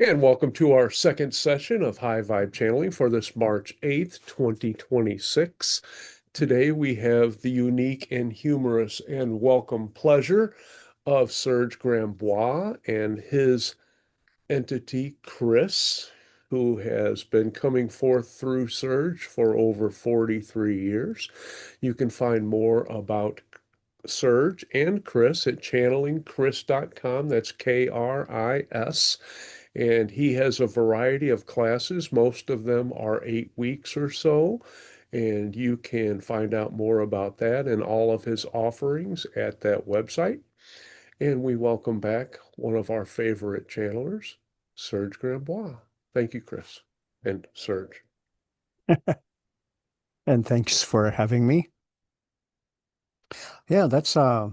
And welcome to our second session of High Vibe Channeling for this March 8th, 2026. Today we have the unique and humorous and welcome pleasure of Serge Grandbois and his entity, Kris, who has been coming forth through Serge for over 43 years. You can find more about Serge and Kris at channelingkris.com. That's Kris. And he has a variety of classes. Most of them are 8 weeks or so. And you can find out more about that and all of his offerings at that website. And we welcome back one of our favorite channelers, Serge Grandbois. Thank you, Kris and Serge. And thanks for having me. Yeah, that's a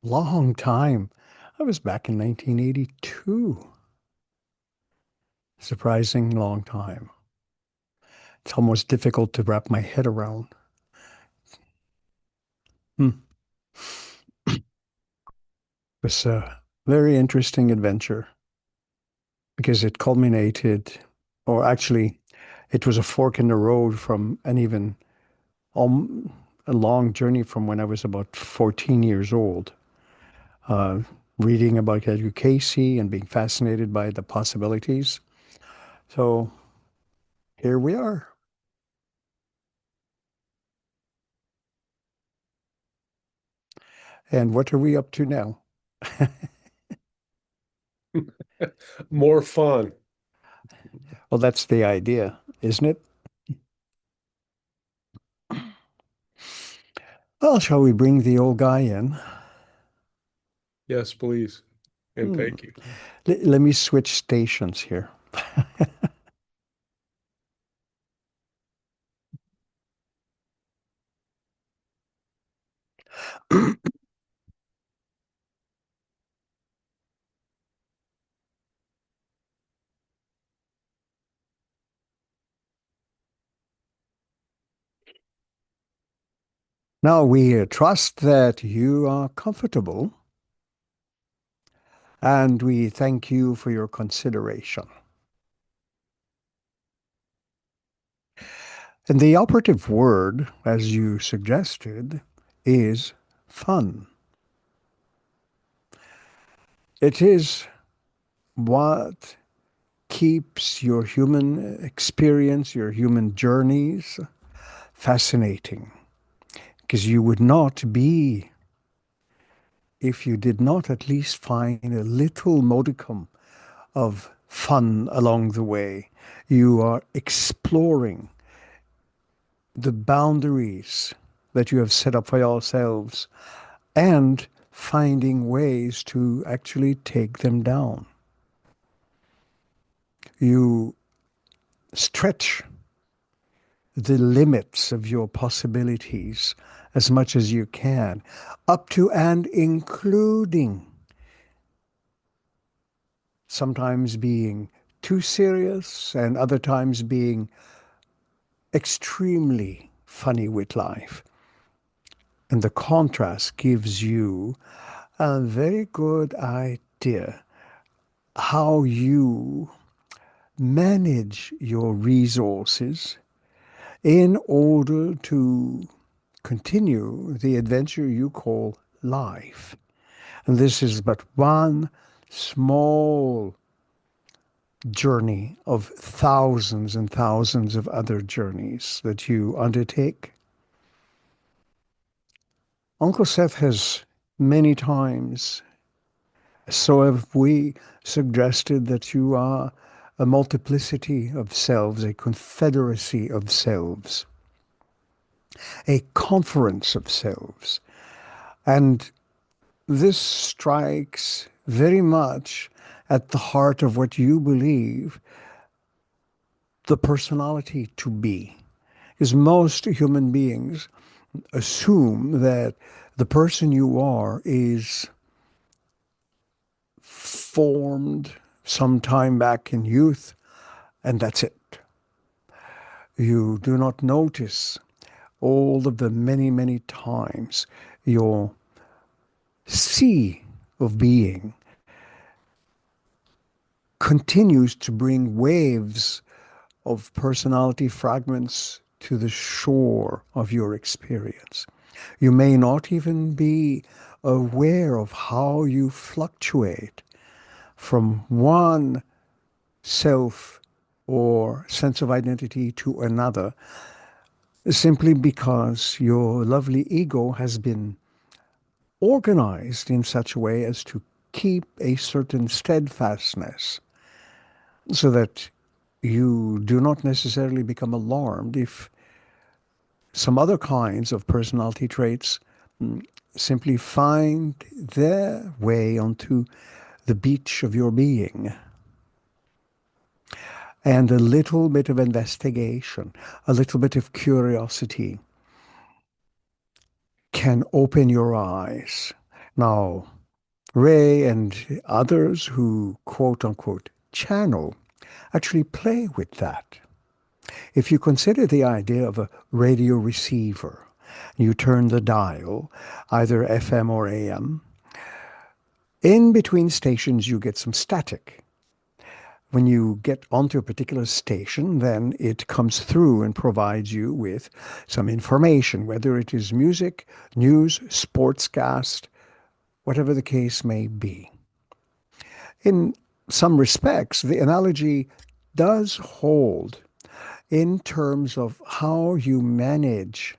long time. I was back in 1982. Surprising long time. It's almost difficult to wrap my head around. Hmm. It was a very interesting adventure because it culminated, or actually, it was a fork in the road from an even um, a long journey from when I was about 14 years old. Uh, Reading about HVC and being fascinated by the possibilities. So here we are. And what are we up to now? More fun. Well, that's the idea, isn't it? Well, shall we bring the old guy in? Yes, please. And Hmm. thank you. Let me switch stations here. Now, we trust that you are comfortable and we thank you for your consideration. And the operative word, as you suggested, is fun. It is what keeps your human experience, your human journeys fascinating. Because you would not be if you did not at least find a little modicum of fun along the way. You are exploring the boundaries that you have set up for yourselves and finding ways to actually take them down. You stretch the limits of your possibilities as much as you can, up to and including sometimes being too serious and other times being extremely funny with life. And the contrast gives you a very good idea how you manage your resources in order to continue the adventure you call life. And this is but one small journey of thousands and thousands of other journeys that you undertake. Uncle Seth has many times, so have we, suggested that you are a multiplicity of selves, a confederacy of selves, a conference of selves. And this strikes very much at the heart of what you believe the personality to be. Because most human beings assume that the person you are is formed sometime back in youth, and that's it. You do not notice all of the many, many times your sea of being continues to bring waves of personality fragments to the shore of your experience. You may not even be aware of how you fluctuate from one self or sense of identity to another, simply because your lovely ego has been organized in such a way as to keep a certain steadfastness so that you do not necessarily become alarmed if some other kinds of personality traits simply find their way onto the beach of your being. And a little bit of investigation, a little bit of curiosity can open your eyes. Now, Ray and others who quote unquote channel actually play with that. If you consider the idea of a radio receiver, you turn the dial, either FM or AM, in between stations you get some static. When you get onto a particular station, then it comes through and provides you with some information, whether it is music, news, sportscast, whatever the case may be. In some respects, the analogy does hold in terms of how you manage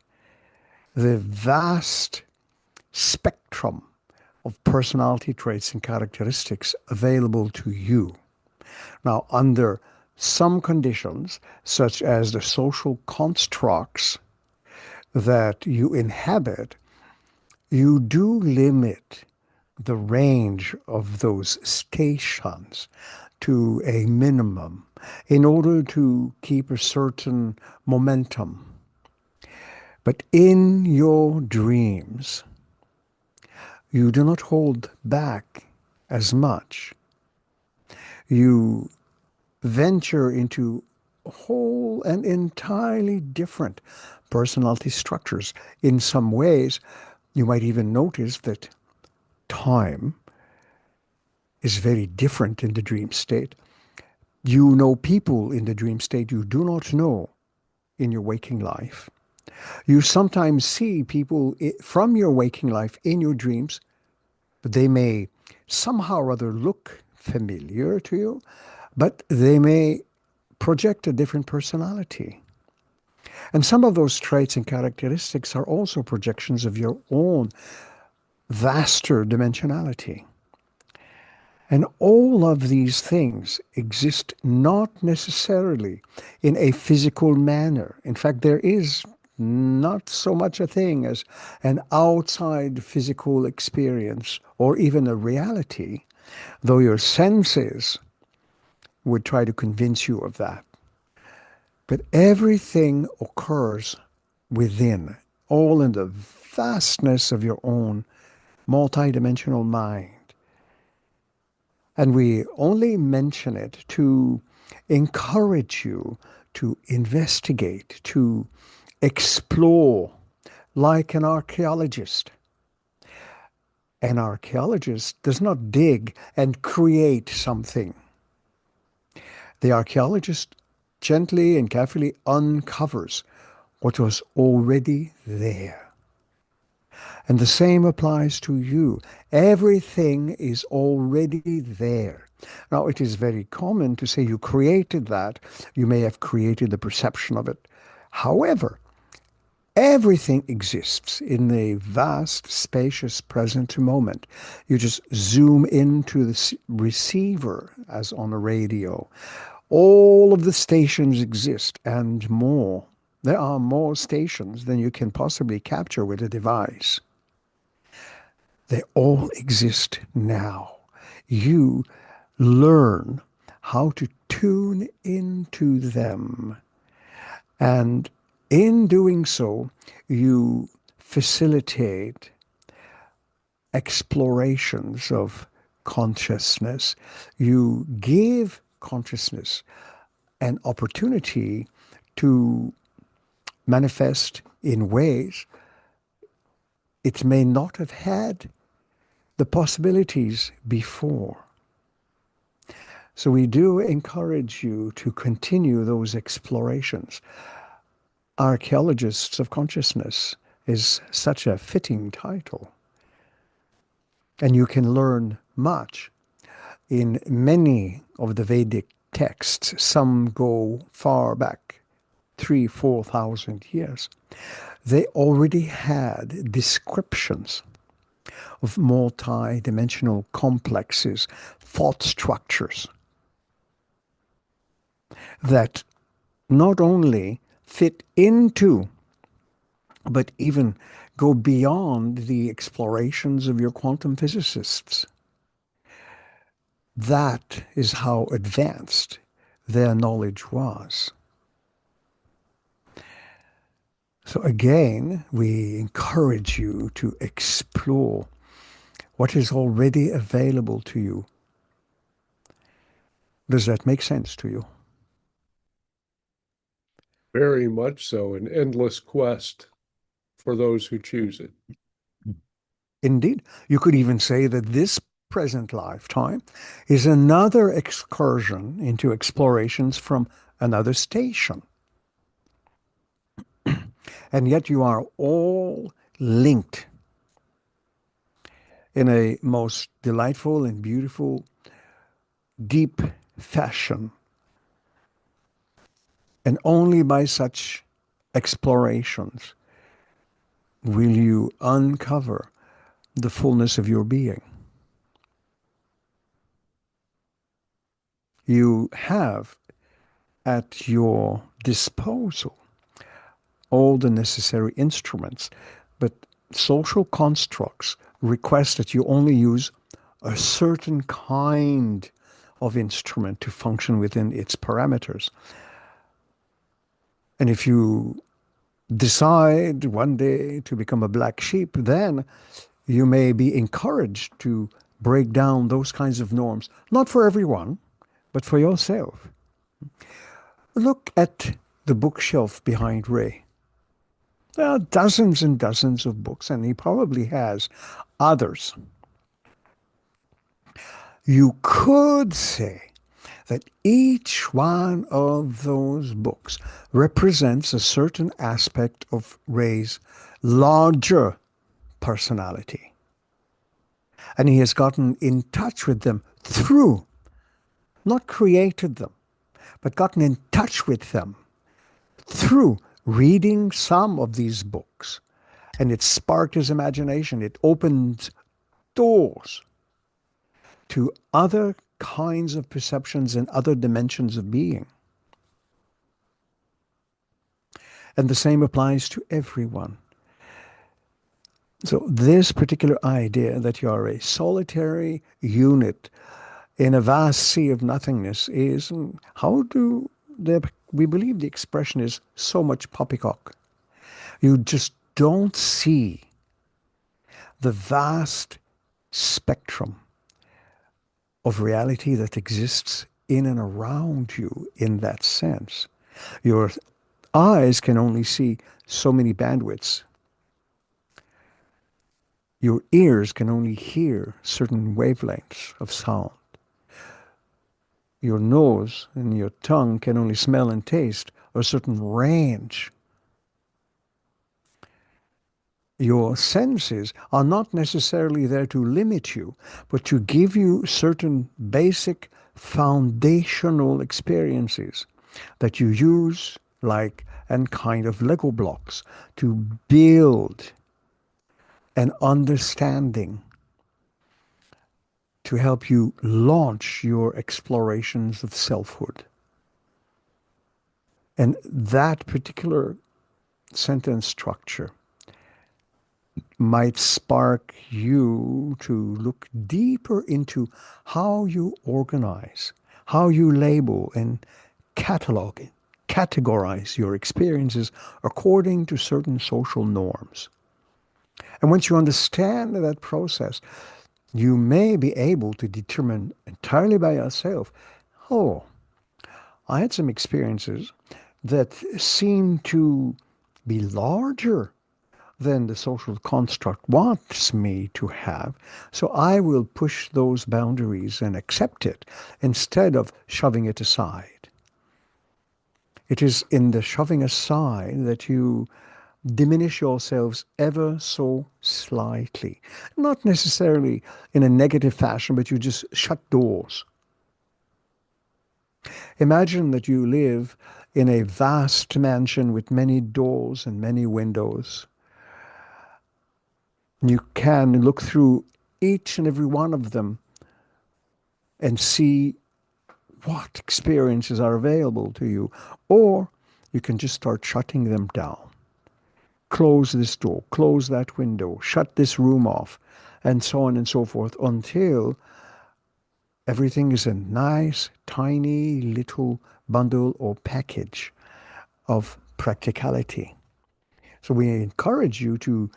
the vast spectrum of personality traits and characteristics available to you. Now, under some conditions, such as the social constructs that you inhabit, you do limit the range of those stations to a minimum in order to keep a certain momentum. But in your dreams, you do not hold back as much. You venture into whole and entirely different personality structures. In some ways, you might even notice that time is very different in the dream state. You know people in the dream state you do not know in your waking life. You sometimes see people from your waking life in your dreams, but they may somehow or other look familiar to you, but they may project a different personality. And some of those traits and characteristics are also projections of your own vaster dimensionality. And all of these things exist not necessarily in a physical manner. In fact, there is not so much a thing as an outside physical experience or even a reality, though your senses would try to convince you of that. But everything occurs within, all in the vastness of your own multidimensional mind. And we only mention it to encourage you to investigate, to explore, like an archaeologist. An archaeologist does not dig and create something. The archaeologist gently and carefully uncovers what was already there. And the same applies to you. Everything is already there. Now, it is very common to say you created that. You may have created the perception of it. However, everything exists in a vast, spacious present moment. You just zoom into the receiver as on a radio. All of the stations exist and more. There are more stations than you can possibly capture with a device. They all exist now. You learn how to tune into them. And in doing so, you facilitate explorations of consciousness. You give consciousness an opportunity to manifest in ways it may not have had the possibilities before. So we do encourage you to continue those explorations. Archaeologists of Consciousness is such a fitting title, and you can learn much in many of the Vedic texts. Some go far back, 3,000 to 4,000 years. They already had descriptions of multi-dimensional complexes, thought structures that not only fit into, but even go beyond the explorations of your quantum physicists. That is how advanced their knowledge was. So again, we encourage you to explore what is already available to you. Does that make sense to you? Very much so, an endless quest for those who choose it. Indeed. You could even say that this present lifetime is another excursion into explorations from another station. And yet you are all linked in a most delightful and beautiful, deep fashion. And only by such explorations will you uncover the fullness of your being. You have at your disposal all the necessary instruments, but social constructs request that you only use a certain kind of instrument to function within its parameters. And if you decide one day to become a black sheep, then you may be encouraged to break down those kinds of norms, not for everyone, but for yourself. Look at the bookshelf behind Ray. There are dozens and dozens of books, and he probably has others. You could say that each one of those books represents a certain aspect of Ray's larger personality. And he has gotten in touch with them through, not created them, but gotten in touch with them through reading some of these books. And it sparked his imagination. It opened doors to other kinds of perceptions and other dimensions of being. And the same applies to everyone. So this particular idea that you are a solitary unit in a vast sea of nothingness is, we believe the expression is so much poppycock. You just don't see the vast spectrum of reality that exists in and around you in that sense. Your eyes can only see so many bandwidths. Your ears can only hear certain wavelengths of sound. Your nose and your tongue can only smell and taste a certain range. Your senses are not necessarily there to limit you, but to give you certain basic foundational experiences that you use like and kind of Lego blocks to build an understanding to help you launch your explorations of selfhood. And that particular sentence structure might spark you to look deeper into how you organize, how you label and categorize your experiences according to certain social norms. And once you understand that process, you may be able to determine entirely by yourself, oh, I had some experiences that seem to be larger than the social construct wants me to have. So I will push those boundaries and accept it instead of shoving it aside. It is in the shoving aside that you diminish yourselves ever so slightly. Not necessarily in a negative fashion, but you just shut doors. Imagine that you live in a vast mansion with many doors and many windows. You can look through each and every one of them and see what experiences are available to you. Or you can just start shutting them down. Close this door, close that window, shut this room off, and so on and so forth until everything is a nice, tiny little bundle or package of practicality. So we encourage you to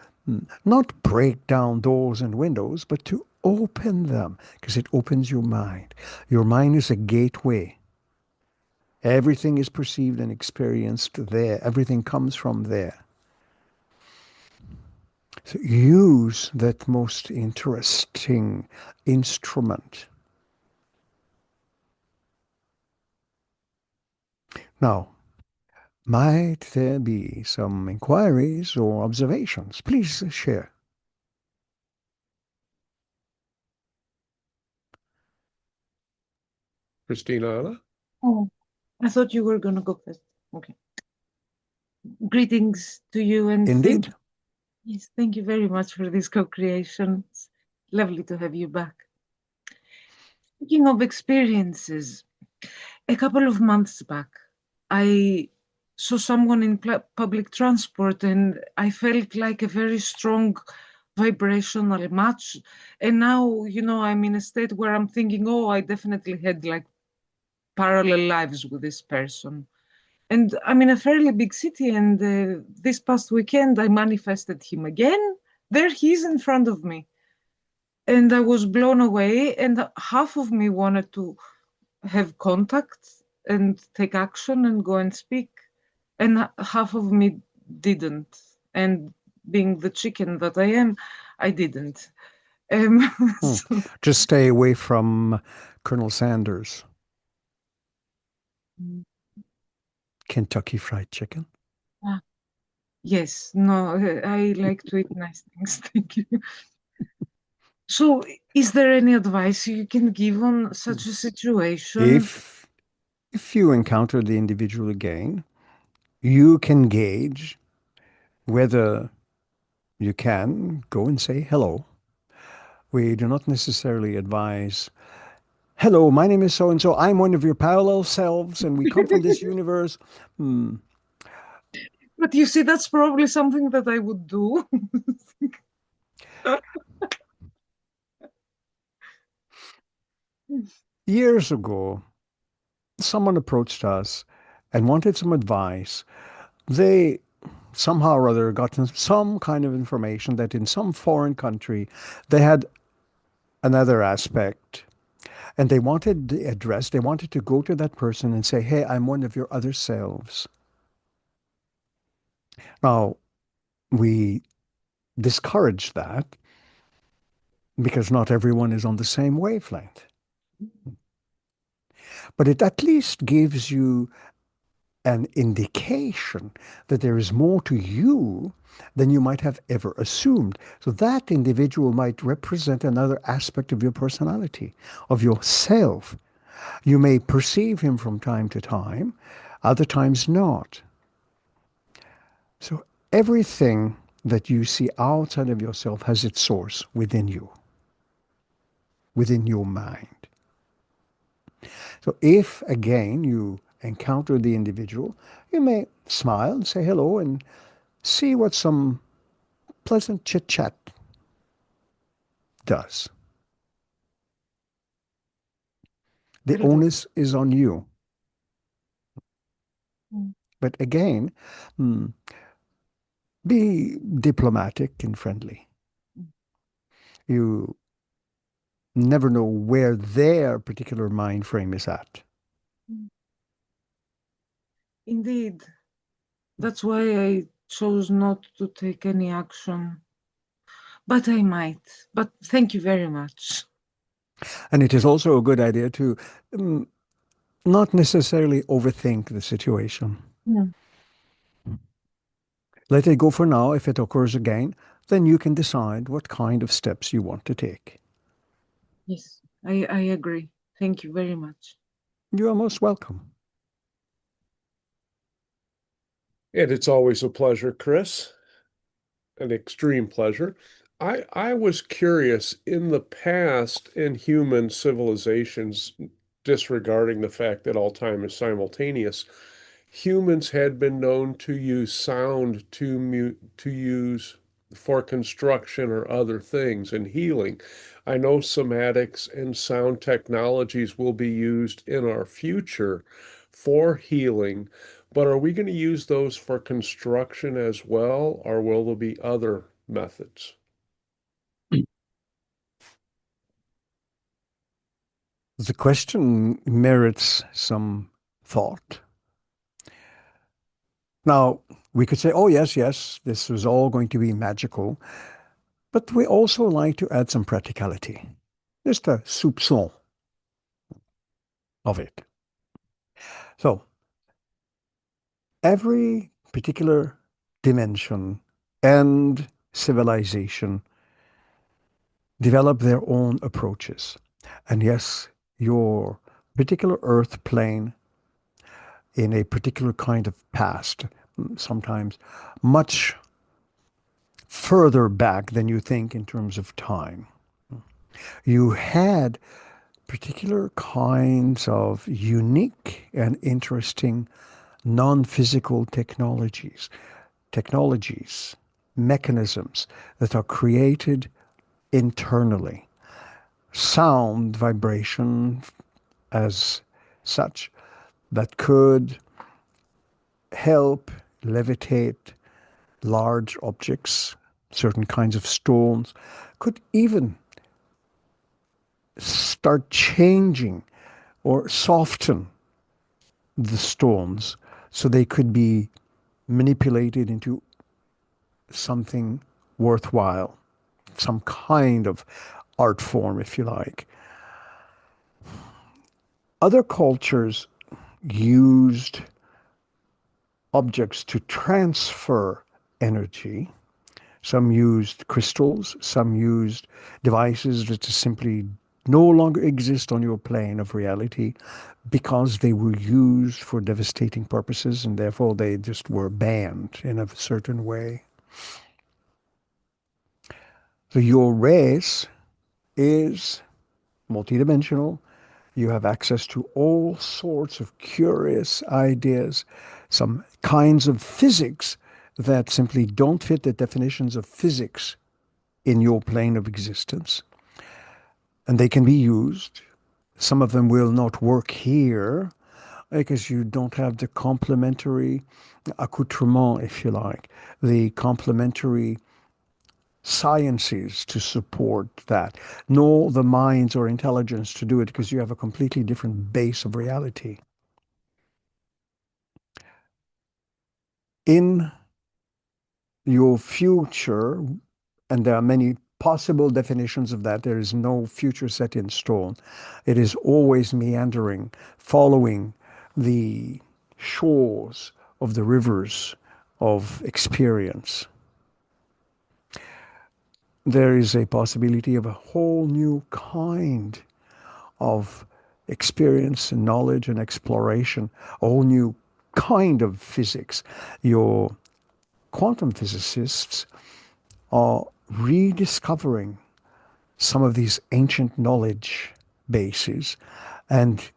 not break down doors and windows, but to open them because it opens your mind. Your mind is a gateway. Everything is perceived and experienced there. Everything comes from there. So use that most interesting instrument. Now, might there be some inquiries or observations? Please share. Christina? Oh, I thought you were going to go first. Okay. Greetings to you and Indeed. yes, thank you very much for this co-creation. It's lovely to have you back. Speaking of experiences, a couple of months back, I saw someone in public transport and I felt like a very strong vibrational match. And now, I'm in a state where I'm thinking, oh, I definitely had like parallel lives with this person. And I'm in a fairly big city, and this past weekend I manifested him again. There he is in front of me. And I was blown away, and half of me wanted to have contact and take action and go and speak, and half of me didn't. And being the chicken that I am, I didn't. Um, so, Just stay away from Colonel Sanders. Kentucky Fried Chicken. ah, yes, no, I like to eat nice things. Thank you. So, is there any advice you can give on such a situation? If if you encounter the individual again, you can gauge whether you can go and say hello. We do not necessarily advise, hello, my name is so and so. I'm one of your parallel selves, and we come from this universe. Hmm. But you see, that's probably something that I would do. Years ago, someone approached us and wanted some advice. They somehow or other got some kind of information that in some foreign country they had another aspect and they wanted the address. They wanted to go to that person and say, hey, I'm one of your other selves. Now, we discourage that because not everyone is on the same wavelength. But it at least gives you an indication that there is more to you than you might have ever assumed. So that individual might represent another aspect of your personality, of yourself. You may perceive him from time to time, other times not. So everything that you see outside of yourself has its source within you, within your mind. So if, again, you encounter the individual, you may smile and say hello and see what some pleasant chit chat does. The Very good. onus is on you. Mm. But again, be diplomatic and friendly. You never know where their particular mind frame is at. Indeed. That's why I chose not to take any action, but I might. But thank you very much. And it is also a good idea to um, not necessarily overthink the situation. Hmm. Let it go for now. If it occurs again, then you can decide what kind of steps you want to take. Yes, I agree. Thank you very much. You are most welcome. And it's always a pleasure, Kris, an extreme pleasure. I was curious in the past in human civilizations, disregarding the fact that all time is simultaneous, humans had been known to use sound to use for construction or other things and healing. I know somatics and sound technologies will be used in our future for healing, but are we going to use those for construction as well, or will there be other methods? The question merits some thought. Now, we could say, oh, yes, yes, this was all going to be magical, but we also like to add some practicality, just a soupçon of it. So, every particular dimension and civilization develop their own approaches. And yes, your particular earth plane in a particular kind of past, sometimes much further back than you think in terms of time. You had particular kinds of unique and interesting non-physical technologies, mechanisms that are created internally. Sound vibration as such that could help levitate large objects, certain kinds of stones, could even start changing or soften the stones so they could be manipulated into something worthwhile, some kind of art form, if you like. Other cultures used objects to transfer energy. Some used crystals, some used devices that just simply no longer exist on your plane of reality because they were used for devastating purposes and therefore they just were banned in a certain way. So your race is multidimensional. You have access to all sorts of curious ideas, some kinds of physics that simply don't fit the definitions of physics in your plane of existence. And they can be used. Some of them will not work here because you don't have the complementary accoutrement, if you like, the complementary sciences to support that, nor the minds or intelligence to do it because you have a completely different base of reality. In your future, and there are many possible definitions of that, there is no future set in stone. It is always meandering, following the shores of the rivers of experience. There is a possibility of a whole new kind of experience and knowledge and exploration, a whole new kind of physics. Your quantum physicists are rediscovering some of these ancient knowledge bases and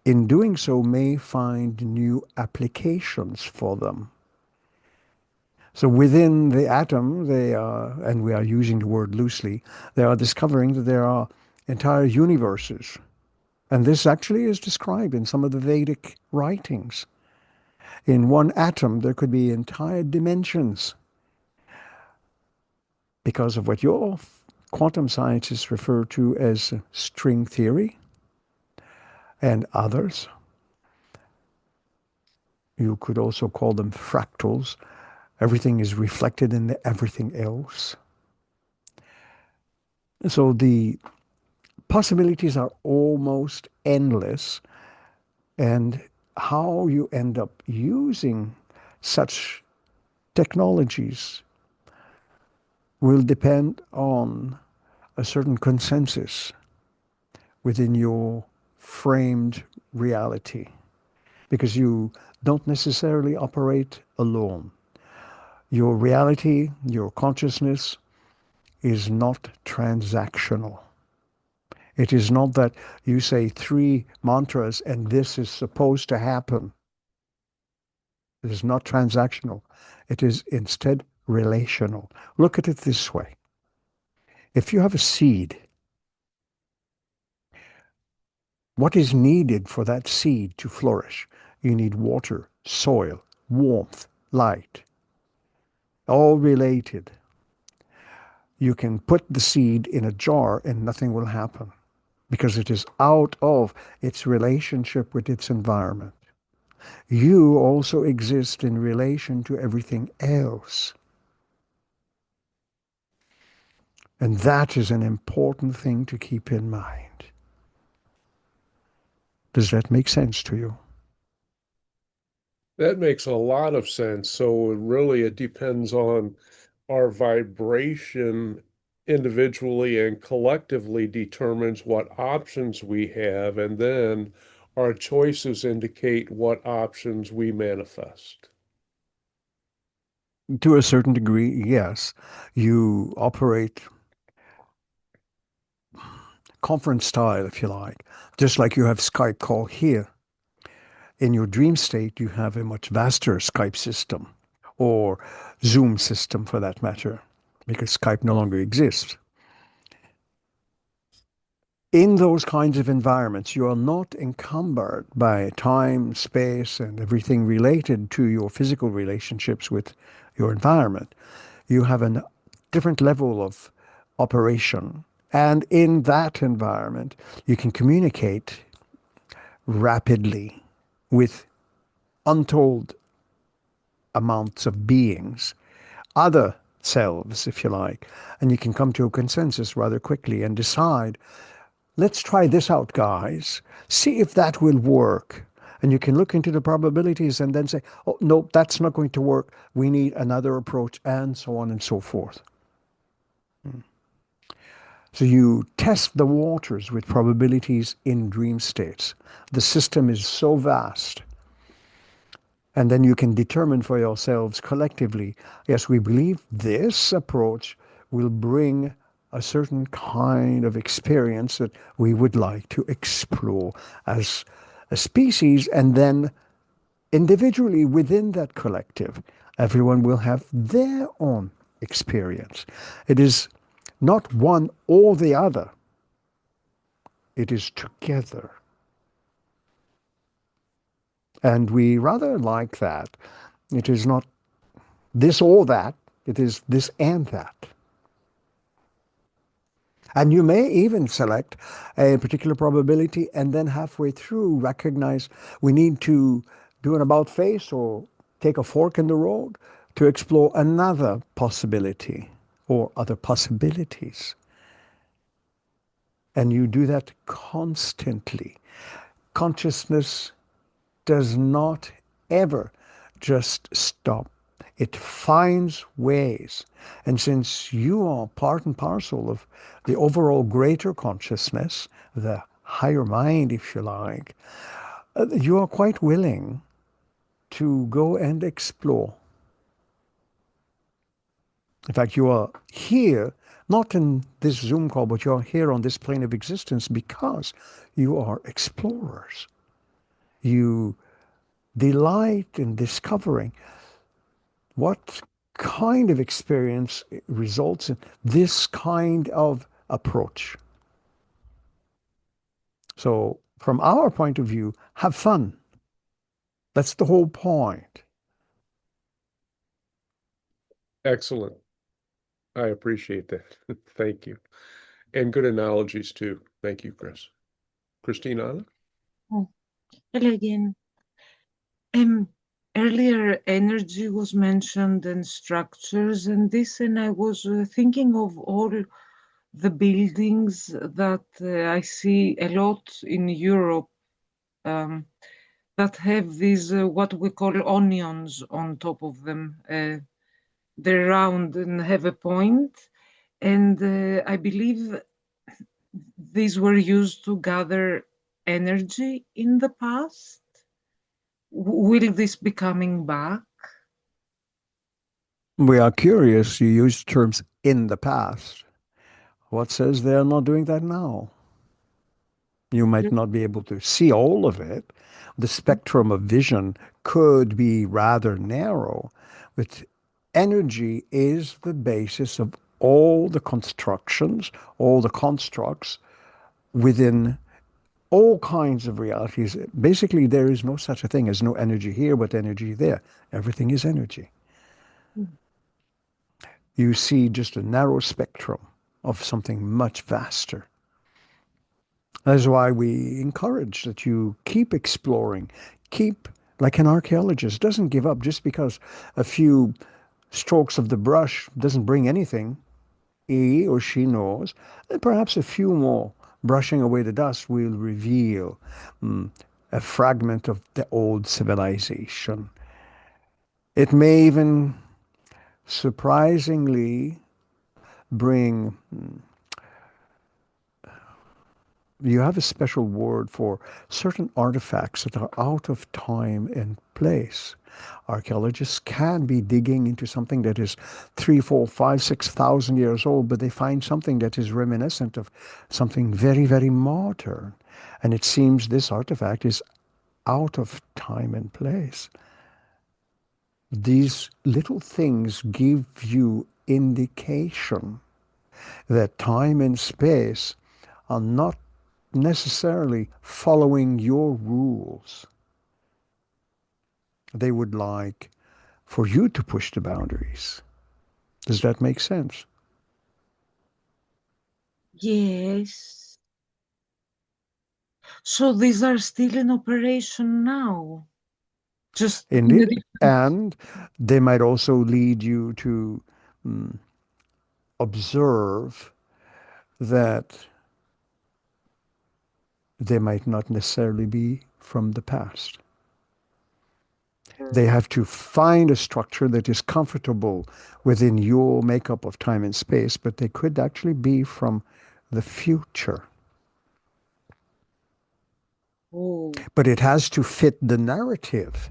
in doing so may find new applications for them. So within the atom, they are, and we are using the word loosely, they are discovering that there are entire universes. And this actually is described in some of the Vedic writings. In one atom, there could be entire dimensions because of what your quantum scientists refer to as string theory and others. You could also call them fractals. Everything is reflected in everything else. So the possibilities are almost endless, and how you end up using such technologies will depend on a certain consensus within your framed reality, because you don't necessarily operate alone. Your reality, your consciousness is not transactional. It is not that you say three mantras and this is supposed to happen. It is not transactional. It is instead relational. Look at it this way. If you have a seed, what is needed for that seed to flourish? You need water, soil, warmth, light, all related. You can put the seed in a jar and nothing will happen because it is out of its relationship with its environment. You also exist in relation to everything else. And that is an important thing to keep in mind. Does that make sense to you? That makes a lot of sense. So really, it depends on our vibration individually and collectively determines what options we have, and then our choices indicate what options we manifest. To a certain degree, yes. You operate conference style, if you like, just like you have Skype call here. In your dream state, you have a much vaster Skype system or Zoom system for that matter, because Skype no longer exists. In those kinds of environments, you are not encumbered by time, space, and everything related to your physical relationships with your environment. You have a different level of operation. And in that environment, you can communicate rapidly with untold amounts of beings, other selves, if you like, and you can come to a consensus rather quickly and decide, let's try this out, guys, see if that will work. And you can look into the probabilities and then say, oh, no, that's not going to work. We need another approach, and so on and so forth. So you test the waters with probabilities in dream states. The system is so vast. And then you can determine for yourselves collectively, yes, we believe this approach will bring a certain kind of experience that we would like to explore as a species, and then individually within that collective, everyone will have their own experience. It is not one or the other, it is together. And we rather like that. It is not this or that, it is this and that. And you may even select a particular probability and then halfway through recognize we need to do an about face or take a fork in the road to explore another possibility or other possibilities. And you do that constantly. Consciousness does not ever just stop. It finds ways. And since you are part and parcel of the overall greater consciousness, the higher mind, if you like, you are quite willing to go and explore. In fact, you are here, not in this Zoom call, but you are here on this plane of existence because you are explorers. You delight in discovering what kind of experience results in this kind of approach. So, from our point of view, have fun. That's the whole point. Excellent. I appreciate that. Thank you. And good analogies too. Thank you, Kris. Christina? Oh, hello again. Um, Earlier, energy was mentioned and structures and this, and I was thinking of all the buildings that I see a lot in Europe um, that have these what we call onions on top of them. They're round and have a point, and I believe these were used to gather energy in the past. Will this be coming back? We are curious. You used terms in the past. What says they're not doing that now? You might not be able to see all of it. The spectrum of vision could be rather narrow, but energy is the basis of all the constructions, all the constructs within all kinds of realities. Basically, there is no such a thing as no energy here, but energy there. Everything is energy. You see just a narrow spectrum of something much vaster. That's why we encourage that you keep exploring, keep, like an archaeologist, doesn't give up just because a few strokes of the brush doesn't bring anything. He or she knows that perhaps a few more brushing away the dust will reveal a fragment of the old civilization. It may even surprisingly bring, you have a special word for certain artifacts that are out of time and place. Archaeologists can be digging into something that is 3, 4, 5, 6,000 years old, but they find something that is reminiscent of something very, very modern. And it seems this artifact is out of time and place. These little things give you indication that time and space are not necessarily following your rules. They would like for you to push the boundaries. Does that make sense? Yes. So these are still in operation now, just in a Indeed. different. And they might also lead you to observe that they might not necessarily be from the past. They have to find a structure that is comfortable within your makeup of time and space, but they could actually be from the future. Oh, But it has to fit the narrative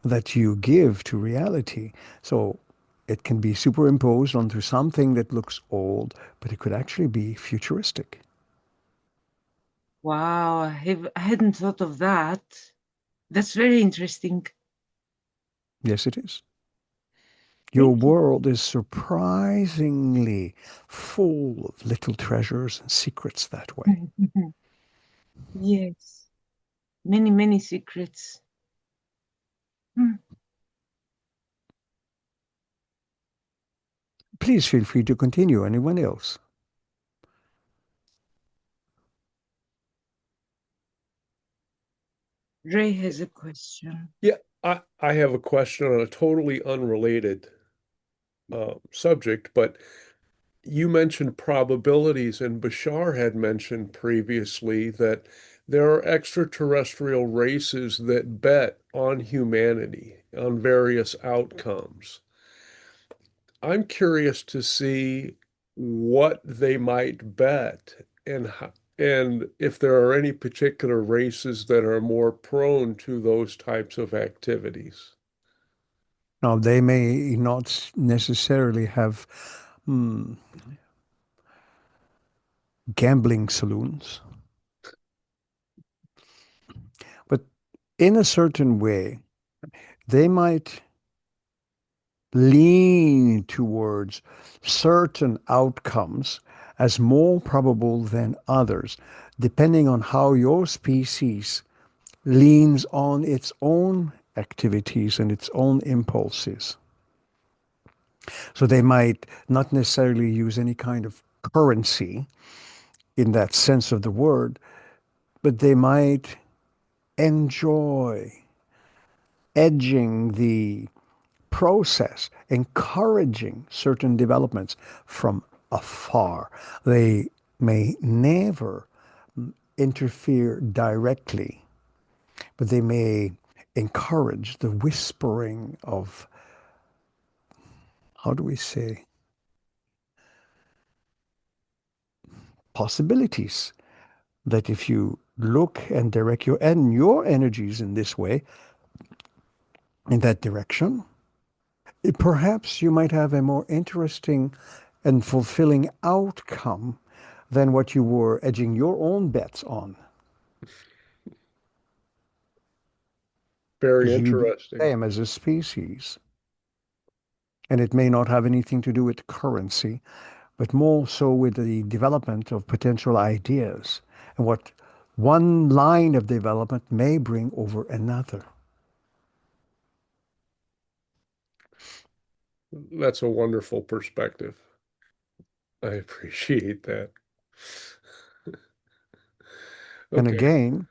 that you give to reality. So it can be superimposed onto something that looks old, but it could actually be futuristic. wow. I hadn't thought of that. That's very interesting. Yes, it is. Your Thank you. world is surprisingly full of little treasures and secrets that way. Yes, many, many secrets. Hmm. Please feel free to continue. Anyone else? Ray has a question. Yeah, I have a question on a totally unrelated subject, but you mentioned probabilities, and Bashar had mentioned previously that there are extraterrestrial races that bet on humanity, on various outcomes. I'm curious to see what they might bet and if there are any particular races that are more prone to those types of activities. Now, they may not necessarily have hmm, gambling saloons, but in a certain way, they might lean towards certain outcomes as more probable than others, depending on how your species leans on its own activities and its own impulses. So they might not necessarily use any kind of currency in that sense of the word, but they might enjoy edging the process, encouraging certain developments from afar. They may never interfere directly, but they may encourage the whispering of, how do we say, possibilities. That if you look and direct your energies in this way, in that direction, perhaps you might have a more interesting and fulfilling outcome than what you were edging your own bets on. Very Because you do the interesting. same as a species. And it may not have anything to do with currency, but more so with the development of potential ideas and what one line of development may bring over another. That's a wonderful perspective. I appreciate that. And Okay. again,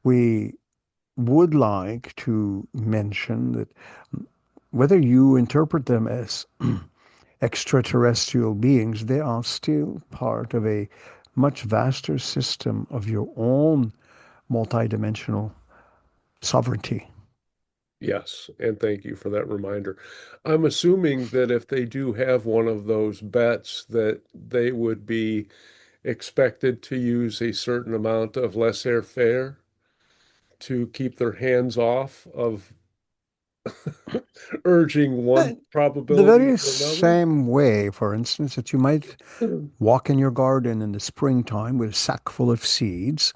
we would like to mention that whether you interpret them as extraterrestrial beings, they are still part of a much vaster system of your own multidimensional sovereignty. Yes, and thank you for that reminder. I'm assuming that if they do have one of those bets, that they would be expected to use a certain amount of laissez-faire to keep their hands off of urging one And the probability very to another. same way, for instance, that you might walk in your garden in the springtime with a sack full of seeds,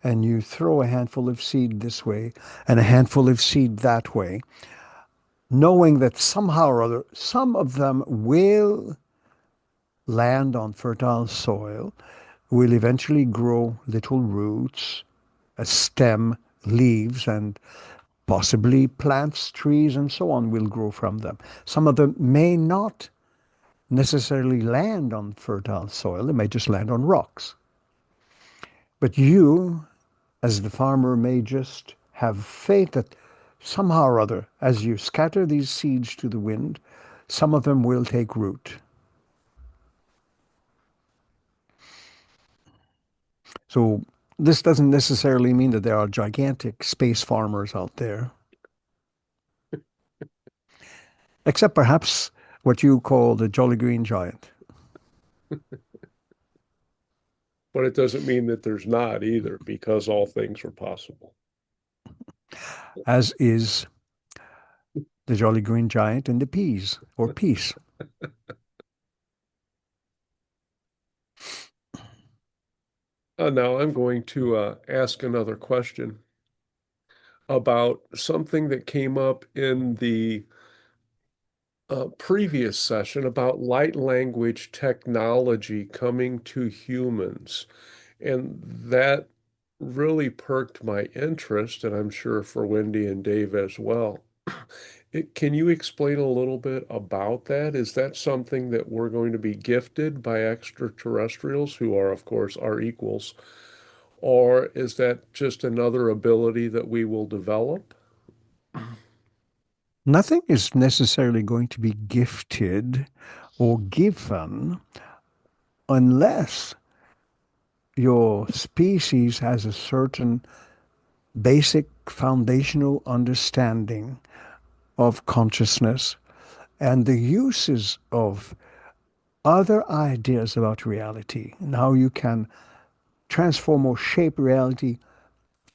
and you throw a handful of seed this way and a handful of seed that way, knowing that somehow or other, some of them will land on fertile soil, will eventually grow little roots, a stem, leaves, and possibly plants, trees, and so on will grow from them. Some of them may not necessarily land on fertile soil, they may just land on rocks. But you, as the farmer, may just have faith that somehow or other, as you scatter these seeds to the wind, some of them will take root. So this doesn't necessarily mean that there are gigantic space farmers out there, except perhaps what you call the Jolly Green Giant. But it doesn't mean that there's not either, because all things are possible. As is the Jolly Green Giant and the peas or peace. Now I'm going to ask another question about something that came up in the previous session about light language technology coming to humans. And that really perked my interest, and I'm sure for Wendy and Dave as well. Can you explain a little bit about that? Is that something that we're going to be gifted by extraterrestrials, who are, of course, our equals, or is that just another ability that we will develop? Nothing is necessarily going to be gifted or given unless your species has a certain basic foundational understanding of consciousness and the uses of other ideas about reality and how you can transform or shape reality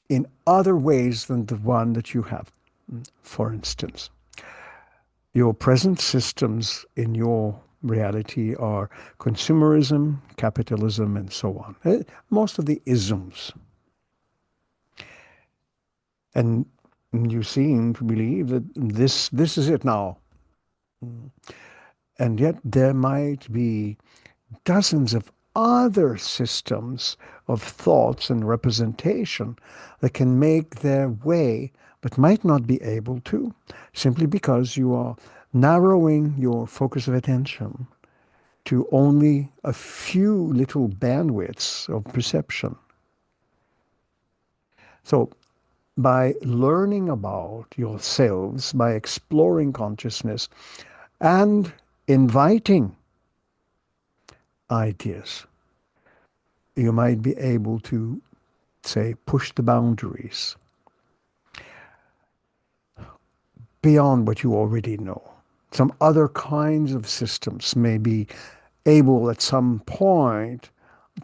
in other ways than the one that you have. For instance, your present systems in your reality are consumerism, capitalism, and so on. Most of the isms. And you seem to believe that this is it now. And yet there might be dozens of other systems of thoughts and representation that can make their way, but might not be able to, simply because you are narrowing your focus of attention to only a few little bandwidths of perception. So by learning about yourselves, by exploring consciousness, and inviting ideas, you might be able to, say, push the boundaries beyond what you already know. Some other kinds of systems may be able at some point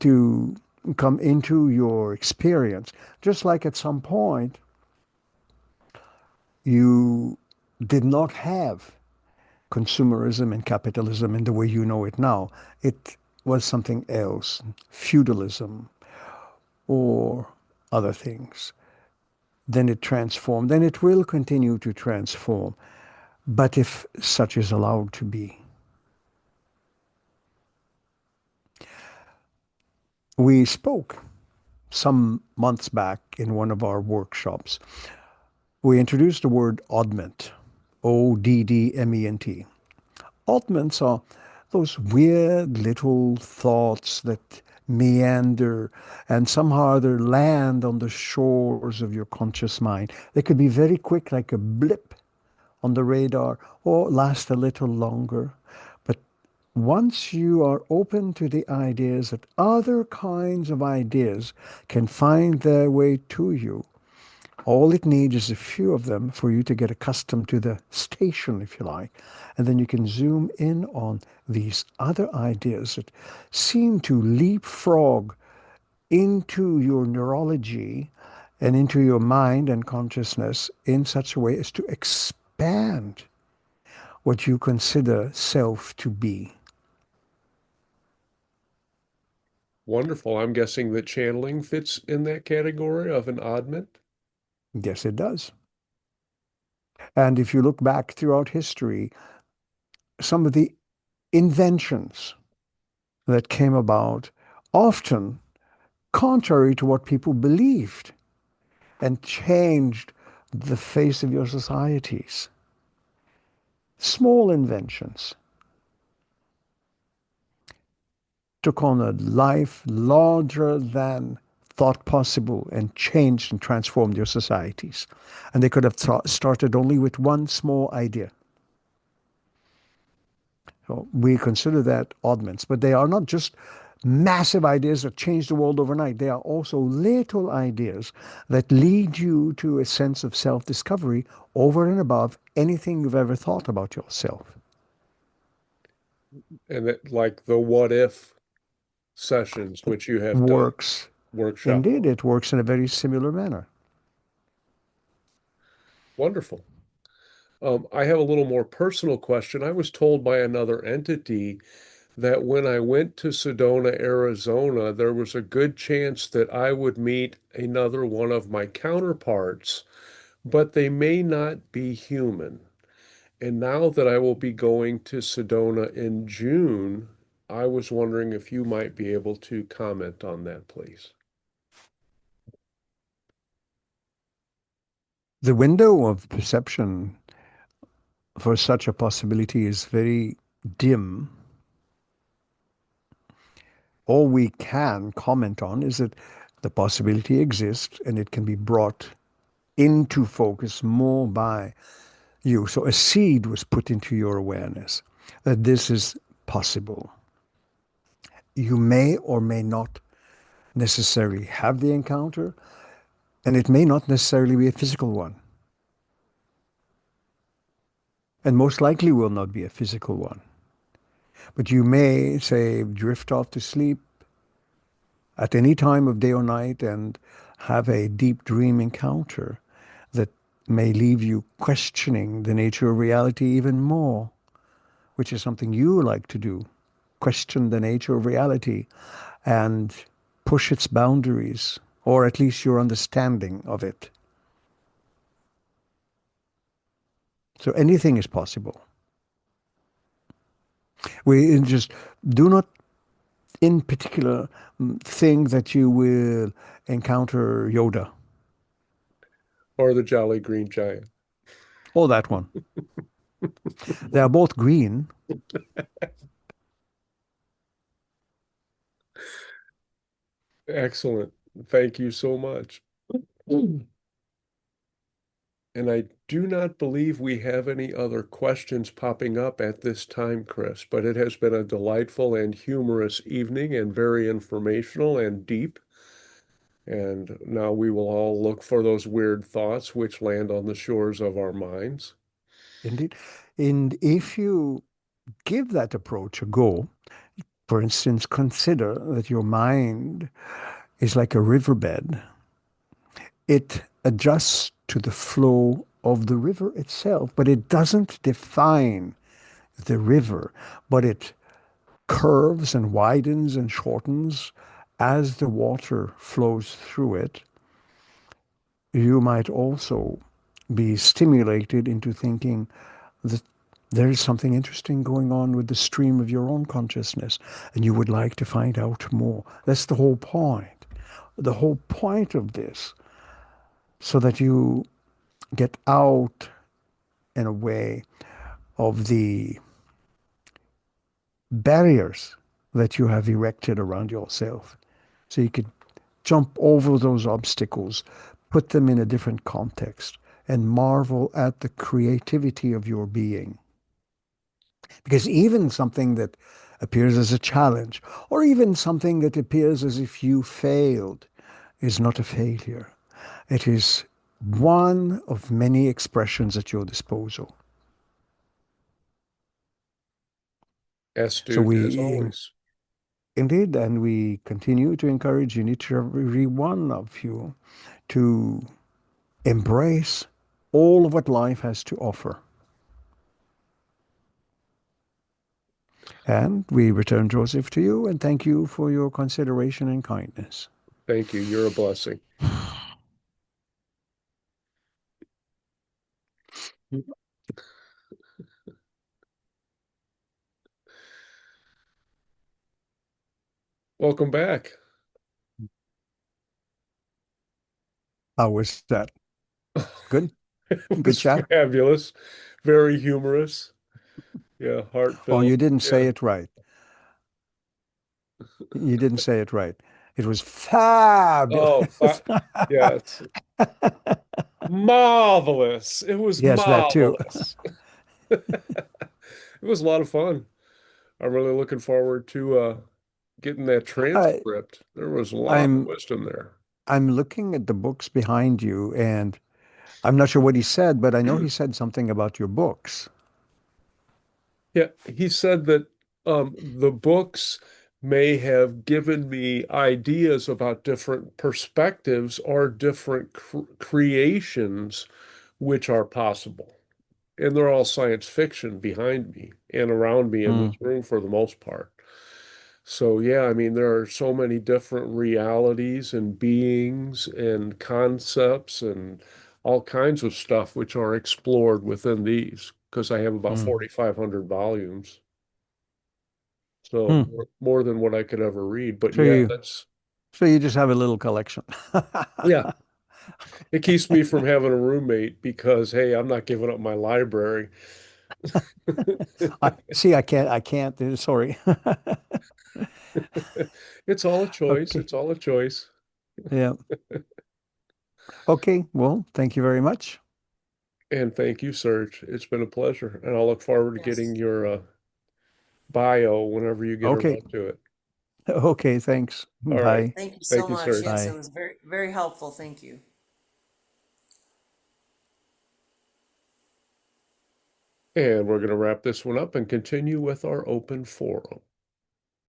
to come into your experience, just like at some point you did not have consumerism and capitalism in the way you know it now. It was something else, feudalism or other things. Then it transformed, then it will continue to transform. But if such is allowed to be, we spoke some months back in one of our workshops. We introduced the word oddment, Oddment. Oddments are those weird little thoughts that meander and somehow or other land on the shores of your conscious mind. They could be very quick, like a blip on the radar, or last a little longer. But once you are open to the ideas that other kinds of ideas can find their way to you, all it needs is a few of them for you to get accustomed to the station, if you like. And then you can zoom in on these other ideas that seem to leapfrog into your neurology and into your mind and consciousness in such a way as to expand what you consider self to be. Wonderful. I'm guessing that channeling fits in that category of an oddment. Yes, it does. And if you look back throughout history, some of the inventions that came about often contrary to what people believed and changed the face of your societies. Small inventions took on a life larger than thought possible and changed and transformed your societies. And they could have started only with one small idea. So we consider that oddments, but they are not just massive ideas that change the world overnight. They are also little ideas that lead you to a sense of self-discovery over and above anything you've ever thought about yourself. And that, like the what if sessions, which you have done Works. workshop Indeed, on. it works in a very similar manner. Wonderful. I have a little more personal question. I was told by another entity that when I went to Sedona, Arizona, there was a good chance that I would meet another one of my counterparts, but they may not be human. And now that I will be going to Sedona in June, I was wondering if you might be able to comment on that, please. The window of perception for such a possibility is very dim. All we can comment on is that the possibility exists and it can be brought into focus more by you. So a seed was put into your awareness that this is possible. You may or may not necessarily have the encounter, and it may not necessarily be a physical one, and most likely will not be a physical one. But you may, say, drift off to sleep at any time of day or night and have a deep dream encounter that may leave you questioning the nature of reality even more, which is something you like to do. Question the nature of reality and push its boundaries, or at least your understanding of it. So anything is possible. We just do not, in particular, think that you will encounter Yoda Or the Jolly Green Giant. or that one. They are both green. Excellent. Thank you so much. And I do not believe we have any other questions popping up at this time, Kris, but it has been a delightful and humorous evening and very informational and deep. And now we will all look for those weird thoughts which land on the shores of our minds. Indeed. And if you give that approach a go, for instance, consider that your mind is like a riverbed. It adjusts to the flow of the river itself, but it doesn't define the river, but it curves and widens and shortens as the water flows through it. You might also be stimulated into thinking that there is something interesting going on with the stream of your own consciousness, and you would like to find out more. That's the whole point. The whole point of this, so that you get out, in a way, of the barriers that you have erected around yourself. So you could jump over those obstacles, put them in a different context, and marvel at the creativity of your being. Because even something that appears as a challenge, or even something that appears as if you failed, is not a failure. It is one of many expressions at your disposal. So Astute as we always. indeed, and we continue to encourage each and every one of you to embrace all of what life has to offer. And we return, Joseph, to you and thank you for your consideration and kindness. Thank you. You're a blessing. Welcome back. How was that? Good? It Good was chat? fabulous, very humorous. Yeah, Oh, heartfelt. you didn't say Yeah. it right. You didn't say it right. It was fabulous. Oh, yes. Marvelous. It was Yes, that too. marvelous. It was a lot of fun. I'm really looking forward to getting that I, transcript. There was a lot of I'm wisdom there. I'm looking at the books behind you, and I'm not sure what he said, but I know he said something about your books. Yeah, he said that the books may have given me ideas about different perspectives or different creations which are possible. And they're all science fiction behind me and around me in Mm, this room for the most part. So, yeah, I mean, there are so many different realities and beings and concepts and all kinds of stuff which are explored within these because I have about mm, 4,500 volumes. So mm. more than what I could ever read. But So yeah, you that's, so you just have a little collection. yeah, it keeps me from having a roommate because, hey, I'm not giving up my library. I see. I can't. Sorry. It's all a choice. Okay. It's all a choice. Yeah. Okay. Well, thank you very much. And thank you, Serge. It's been a pleasure. And I'll look forward to getting Yes. your bio whenever you get Okay. around to it. Okay. Thanks. All right. Bye. Thank you so Thank you, much. Serge. Yes, it Bye. was very, very helpful. Thank you. And we're going to wrap this one up and continue with our open forum.